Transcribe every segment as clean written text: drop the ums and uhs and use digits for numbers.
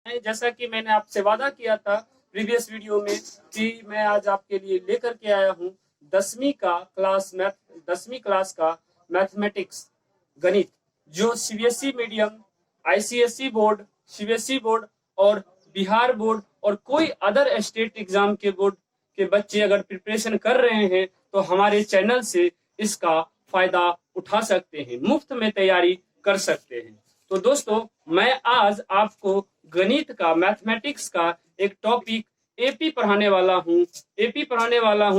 जैसा कि मैंने आपसे वादा किया था प्रीवियस वीडियो में कि मैं आज आपके लिए लेकर के आया हूं 10वीं क्लास का मैथमेटिक्स गणित, जो CBSE medium, ICSE board, CBSE board और बिहार बोर्ड और कोई अदर स्टेट एग्जाम के बोर्ड के बच्चे अगर प्रिपरेशन कर रहे हैं तो हमारे चैनल से इसका फायदा उठा सकते हैं, मुफ्त में तैयारी कर सकते हैं। तो दोस्तों, मैं आज आपको गणित का, मैथमेटिक्स का एक टॉपिक एपी पढ़ाने वाला हूं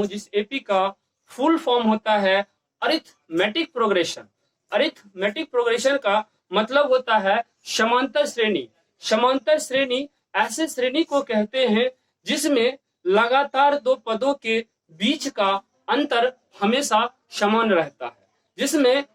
जिस एपी का फुल फॉर्म होता है अरिथमेटिक प्रोग्रेशन। अरिथमेटिक प्रोग्रेशन का मतलब होता है समांतर श्रेणी। समांतर श्रेणी ऐसे श्रेणी को कहते हैं जिसमें लगातार दो पदों के बीच का अंतर हमेशा समान रहता है, जिसमें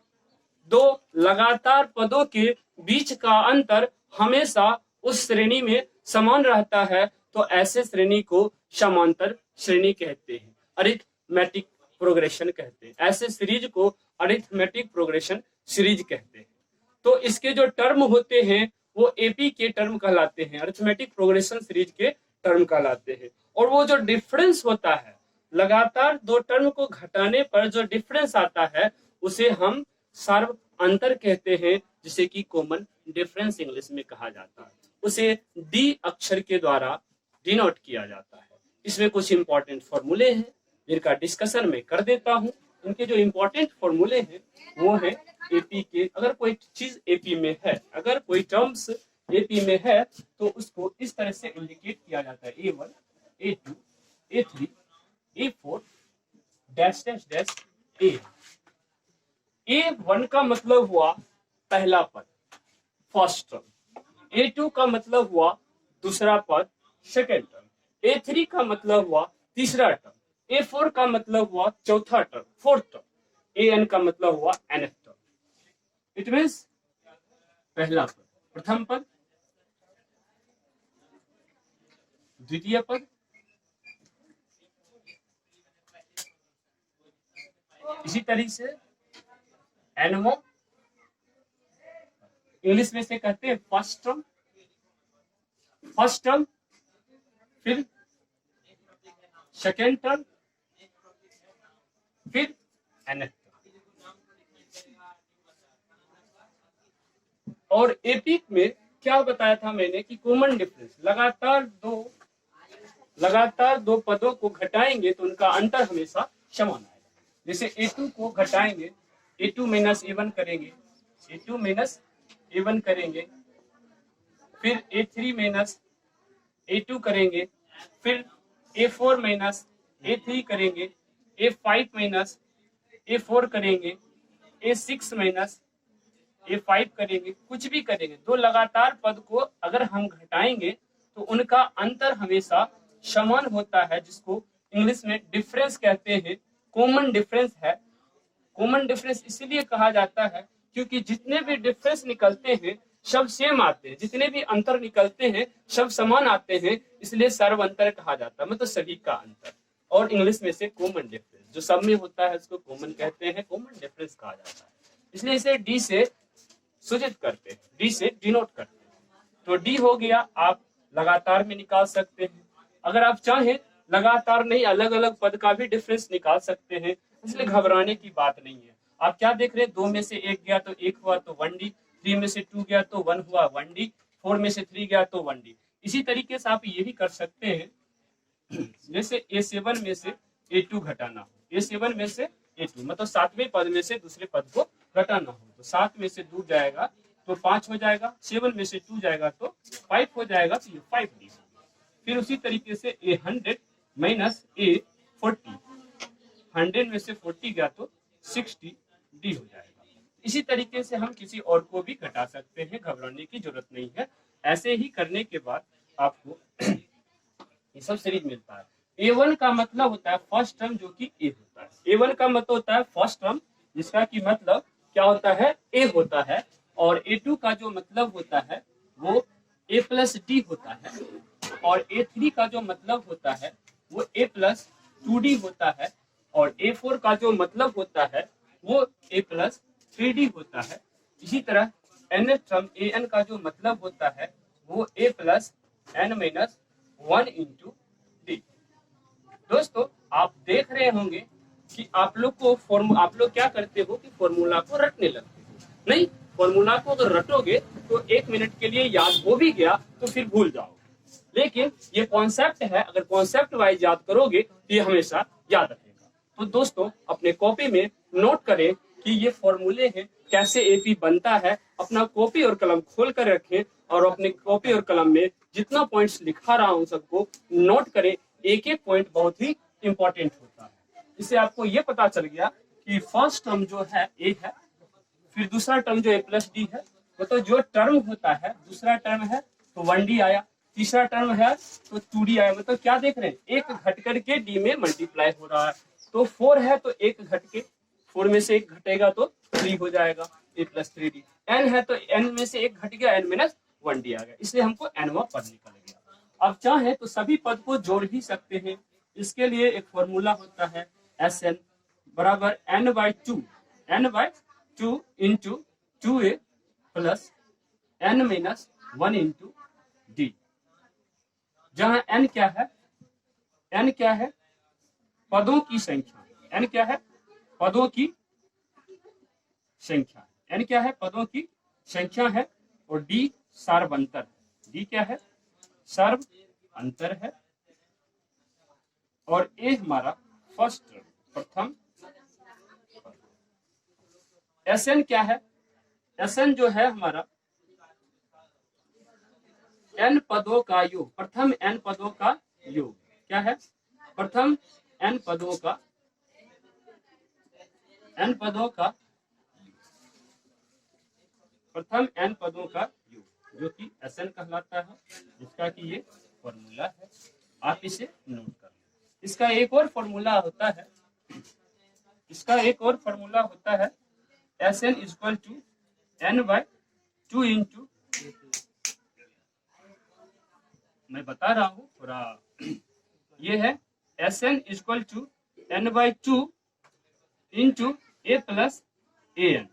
दो लगातार पदों के बीच का अंतर हमेशा उस श्रेणी में समान रहता है, तो ऐसे श्रेणी को समांतर श्रेणी कहते हैं, अरिथमेटिक प्रोग्रेशन कहते हैं। ऐसे सीरीज को अरिथमेटिक प्रोग्रेशन सीरीज कहते हैं। तो इसके जो टर्म होते हैं वो एपी के टर्म कहलाते हैं, अरिथमेटिक प्रोग्रेशन सीरीज के टर्म कहलाते हैं। और वो जो डिफरेंस होता है, लगातार दो टर्म को घटाने पर जो डिफरेंस आता है उसे हम सार्व अंतर कहते हैं, जिसे कि कॉमन डिफरेंस इंग्लिश में कहा जाता है। उसे डी अक्षर के द्वारा डिनोट किया जाता है। इसमें कुछ इंपॉर्टेंट फॉर्मूले हैं जिनका डिस्कशन मैं कर देता हूं। इनके जो इंपॉर्टेंट फॉर्मूले हैं वो है एपी के। अगर कोई चीज एपी में है, अगर कोई टर्म्स एपी में है तो उसको इस तरह से इंडिकेट किया जाता है, A1, A2, A3, A4 dash dash dash A। A1 का मतलब हुआ पहला पद, फर्स्ट टर्म। A2 का मतलब हुआ दूसरा पद, सेकेंड टर्म। A3 का मतलब हुआ तीसरा टर्म। A4 का मतलब हुआ चौथा टर्म, फोर्थ टर्म। AN का मतलब हुआ nth टर्म। इट मीन्स पहला पद, प्रथम पद, द्वितीय पद, इसी तरीके से एनमो, इंग्लिश में से कहते हैं फर्स्ट टर्म, फिर सेकेंड टर्म, फिर nth टर्म। और एपी में क्या बताया था मैंने कि कॉमन डिफरेंस, लगातार दो पदों को घटाएंगे तो उनका अंतर हमेशा समान आएगा। जैसे A2 को घटाएंगे, A2 माइनस A1 करेंगे, A2 माइनस A1 करेंगे, फिर A3 माइनस A2 करेंगे, फिर A4 माइनस A3 करेंगे, A5 माइनस A4 करेंगे, A6 माइनस A5 करेंगे, कुछ भी करेंगे। दो लगातार पद को अगर हम घटाएंगे तो उनका अंतर हमेशा समान होता है, जिसको इंग्लिश में डिफरेंस कहते हैं, कॉमन डिफरेंस है। कॉमन डिफरेंस इसलिए कहा जाता है क्योंकि जितने भी डिफरेंस निकलते हैं सब सेम आते हैं, जितने भी अंतर निकलते हैं सब समान आते हैं, इसलिए सर्व अंतर कहा जाता है, मतलब सभी का अंतर। और इंग्लिश में से कॉमन डिफरेंस जो सब में होता है उसको कॉमन कहते हैं, कॉमन डिफरेंस कहा जाता है। इसलिए इसे डी से सूचित करते हैं, डी से डिनोट करते हैं। तो डी हो गया, आप लगातार में निकाल सकते हैं। अगर आप चाहें लगातार नहीं, अलग अलग पद का भी डिफरेंस निकाल सकते हैं, इसलिए घबराने की बात नहीं है। आप क्या देख रहे हैं, 2 में से 1 गया तो 1 हुआ तो 1D, 3 में से 2 गया तो 1 हुआ 1D, 4 में से 3 गया तो 1D। इसी तरीके से आप ये भी कर सकते हैं, जैसे A7 में से A2 घटाना हो, A7 में से A2 मतलब 7वें पद में से दूसरे पद को घटाना हो, तो 7 में से 2 जाएगा तो 5 हो जाएगा, 7 में से 2 जाएगा तो 5 हो जाएगा, तो ये 5D। फिर उसी तरीके से A100 माइनस A40, 100 में से 40 गया तो 60D हो जाएगा। इसी तरीके से हम किसी और को भी घटा सकते हैं, घबराने की जरूरत नहीं है। ऐसे ही करने के बाद आपको ये सब सीरीज मिलता है। A1 का मतलब होता है फर्स्ट टर्म, जो कि A होता है। A1 का मतलब होता है फर्स्ट टर्म, जिसका कि मतलब क्या होता है, A होता है। और A2 का जो मतलब होता है वो A प्लस D होता है। और A3 का जो मतलब होता है वो A प्लस 2D होता है। और A4 का जो मतलब होता है वो A प्लस 3D होता है। इसी तरह nth टर्म AN का जो मतलब होता है वो a plus n minus 1 into D. दोस्तों आप देख रहे होंगे कि आप लोग क्या करते हो कि फॉर्मूला को रटने लगते हो। नहीं, फॉर्मूला को अगर रटोगे तो 1 मिनट के लिए याद हो भी गया तो फिर भूल जाओगे, लेकिन ये कॉन्सेप्ट है, अगर कॉन्सेप्ट वाइज याद करोगे तो ये हमेशा याद रहेगा। तो दोस्तों अपने कॉपी में नोट करें कि ये फॉर्मूले हैं, कैसे एपी बनता है। अपना कॉपी और कलम खोल कर रखें और अपने कॉपी और कलम में जितना पॉइंट्स लिखा रहा हूं सबको नोट करें। एक एक पॉइंट बहुत ही इंपॉर्टेंट होता है। इससे आपको ये पता चल गया कि फर्स्ट टर्म जो है ए है, फिर दूसरा टर्म जो ए प्लस डी है, मतलब जो टर्म होता है, दूसरा टर्म है तो 1d आया, तीसरा टर्म है तो 2d आया। मतलब क्या देख रहे हैं, एक घट करके डी में मल्टीप्लाई हो रहा है। तो 4 है तो एक घट के 4 में से एक घटेगा तो 3 हो जाएगा, ए प्लस 3d। n है तो n में से एक घट गया, n माइनस 1d आ गया, इसलिए हमको nवां पद निकल गया। अब चाहे तो सभी पद को जोड़ भी सकते हैं। इसके लिए एक फॉर्मूला होता है Sn बराबर n/2 into 2a plus n minus 1 into D. जहां n क्या है, n क्या है, पदों की संख्या। n क्या है, पदों की संख्या। n क्या है, पदों की संख्या है। और d सार्व अंतर है। d क्या है, सार्व अंतर है। और ए हमारा फर्स्ट प्रथम। Sn क्या है, Sn जो है हमारा n पदों का योग, प्रथम n पदों का योग। क्या है, प्रथम n पदों का प्रथम n पदों का योग, जो कि Sn कहलाता है, जिसका कि ये फॉर्मूला है। आप इसे नोट कर लें। इसका एक और फॉर्मूला होता है, Sn equal to n/2 into, मैं बता रहा हूं थोड़ा, ये है Sn equal to n/2 into a plus an।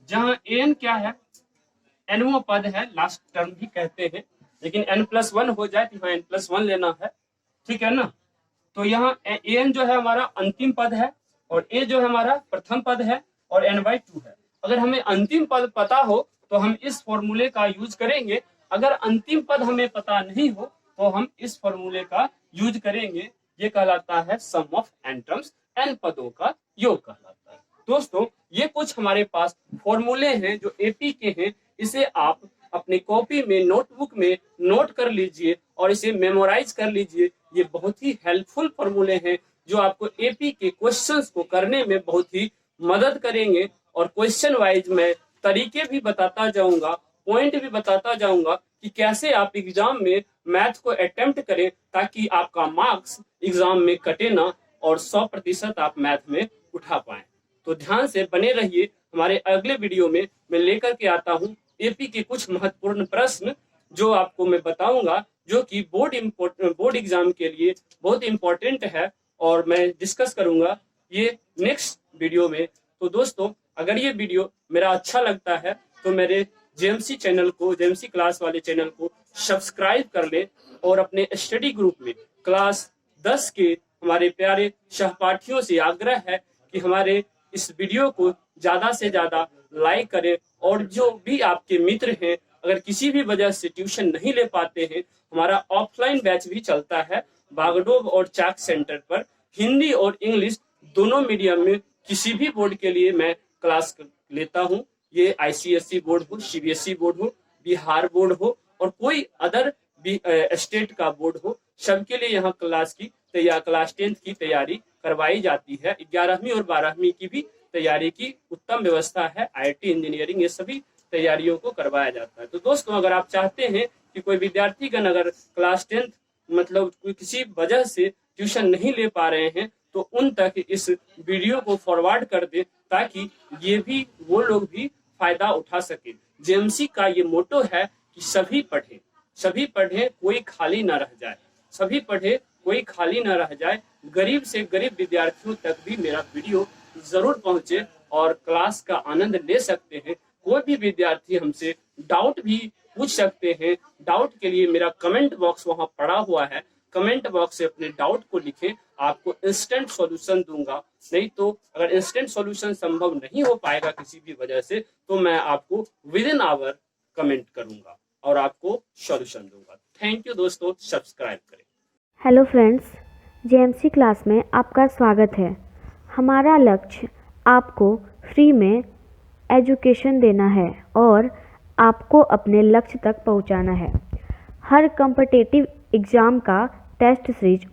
जहां an क्या है, nवां पद है, लास्ट टर्म भी कहते हैं, लेकिन n+1 हो जाए तो यहाँ n+1 लेना है, ठीक है ना। तो यहाँ an जो है हमारा अंतिम पद है और a जो है हमारा प्रथम पद है और n/2 है। अगर हमें अंतिम पद पता हो तो हम इस फॉर्मूले का यूज करेंगे। अगर अंतिम पद हमें पता नहीं हो तो हम इस फॉर्मूले का यूज करेंगे। ये कहलाता है सम ऑफ n टर्म्स, n पदों का योग कहलाता है। दोस्तों ये कुछ हमारे पास फॉर्मूले हैं जो एपी के हैं। इसे आप अपनी कॉपी में, नोटबुक में नोट कर लीजिए और इसे मेमोराइज कर लीजिए। ये बहुत ही हेल्पफुल फॉर्मूले हैं जो आपको एपी के क्वेश्चंस को करने में बहुत ही मदद करेंगे। और क्वेश्चन वाइज मैं तरीके भी बताता जाऊंगा, पॉइंट भी बताता जाऊंगा कि कैसे आप एग्जाम में मैथ को अटेम्प्ट करें ताकि आपका मार्क्स एग्जाम में कटे ना और 100% आप मैथ में उठा पाए। तो ध्यान से बने रहिए। हमारे अगले वीडियो में मैं लेकर के आता हूं एपी के कुछ महत्वपूर्ण प्रश्न जो आपको मैं बताऊंगा, जो कि बोर्ड एग्जाम के लिए बहुत इंपॉर्टेंट है और मैं डिस्कस करूंगा ये नेक्स्ट वीडियो में। तो दोस्तों अगर ये वीडियो मेरा अच्छा लगता है तो मेरे जेएमसी चैनल को, जेएमसी क्लास वाले चैनल को सब्सक्राइब कर ले और अपने स्टडी ग्रुप में क्लास 10 के हमारे प्यारे सहपाठियों से आग्रह है कि हमारे इस वीडियो को ज्यादा से ज्यादा लाइक करें। और जो भी आपके मित्र हैं, अगर किसी भी वजह से ट्यूशन नहीं ले पाते हैं, हमारा ऑफलाइन बैच भी चलता है बागडोब और चाक सेंटर पर। हिंदी और इंग्लिश दोनों मीडियम में किसी भी बोर्ड के लिए मैं क्लास लेता हूं। ये आईसीएसई बोर्ड हो, सीबीएसई बोर्ड हो, बिहार बोर्ड हो और कोई अदर स्टेट का बोर्ड हो, सबके लिए यहाँ क्लास 10th की तैयारी करवाई जाती है। 11वीं और 12वीं की भी तैयारी की उत्तम व्यवस्था है। आईआईटी इंजीनियरिंग, ये सभी तैयारियों को करवाया जाता है। तो दोस्तों अगर आप चाहते हैं कि कोई विद्यार्थीगण अगर क्लास 10th मतलब किसी वजह से ट्यूशन नहीं ले पा रहे हैं तो उन तक इस वीडियो को फॉरवर्ड कर दे ताकि ये भी वो लोग भी फायदा उठा सके। जेएमसी का ये मोटो है कि सभी पढ़े, कोई खाली ना रह जाए, सभी पढ़े, कोई खाली ना रह जाए। गरीब से गरीब विद्यार्थियों तक भी मेरा वीडियो जरूर पहुंचे और क्लास का आनंद ले सकते हैं। कोई भी विद्यार्थी हमसे डाउट भी पूछ सकते हैं। डाउट के लिए मेरा कमेंट बॉक्स वहां पड़ा हुआ है, कमेंट बॉक्स से अपने डाउट को लिखें, आपको इंस्टेंट सॉल्यूशन दूंगा। नहीं तो अगर इंस्टेंट सॉल्यूशन संभव नहीं हो पाएगा किसी भी वजह से, तो मैं आपको विद इन आवर कमेंट करूंगा और आपको सॉल्यूशन दूंगा। थैंक यू दोस्तों, सब्सक्राइब करें। हेलो फ्रेंड्स, जेएमसी क्लास में आपका स्वागत है। हमारा लक्ष्य आपको फ्री में एजुकेशन देना है और आपको अपने लक्ष्य तक पहुंचाना है। हर कॉम्पिटिटिव एग्ज़ाम का टेस्ट सीरीज